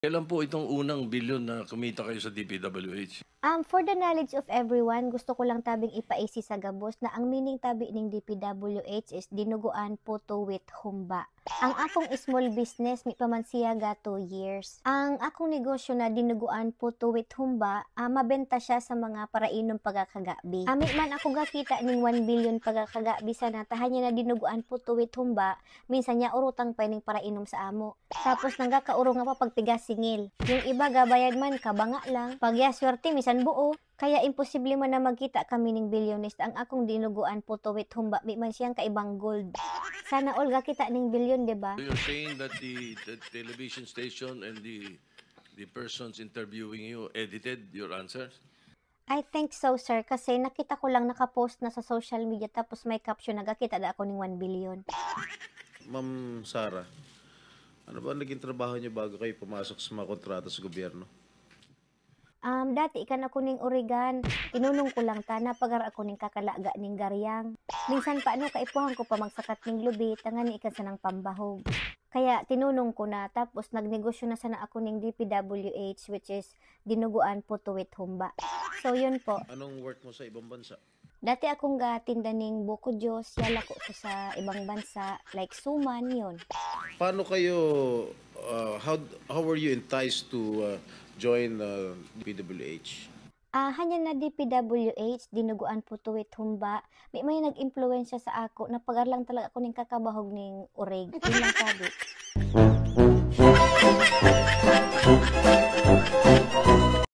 Kailan po itong unang bilyon na kumita kayo sa DPWH? For the knowledge of everyone, gusto ko lang tabing ipaisi sa gabos na ang meaning tabi ning DPWH is dinuguan puto with humba. Ang akong small business, mi pa man siya ga 2 years. Ang akong negosyo na dinuguan puto with humba, mabenta siya sa mga parainom pagkakagabi. Ami man ako gakita ning 1 billion pagkakagabi sa natahan niya na dinuguan puto with humba, minsan niya urutang pa ning parainom sa amo. Tapos nanggakauro nga pa pagtigas singil. Yung iba gabayad man kabanga lang. Pagya swerte misan buo. Kaya imposible man na magkita kami ning billionist. Ang akong dinuguan puto with humba, mi man siyang kaibang gold. Sana all gakita ning bilyon, di ba? So you're saying that the television station and the persons interviewing you edited your answers? I think so, sir. Kasi nakita ko lang nakapost na sa social media tapos may caption nagakita na ako ning 1 billion. Ma'am Sara, ano ba naging trabaho niyo bago kayo pumasok sa mga kontrata sa gobyerno? Dati ikan ako ning Oregon, tinunong ko lang ta na pagar ako ning kakalaga ning garyang. Minsan pa kaipuhan ko pa magsakat ning lubi, tangani ikan sa nang pambahog. Kaya tinunong ko na, tapos nagnegosyo na sana ako ning DPWH, which is dinuguan puto with humba. So yun po. Anong work mo sa ibang bansa? Dati akong gatinda ning buko Diyos, yala ko sa ibang bansa, like suman, yun. Paano kayo, how were you enticed to join PWH? Hanya na DPWH, dinuguan puto with humba, may nag-impluwensya sa ako, napagar lang talaga ako ning kakabahog ning oreg. Yun lang sabi.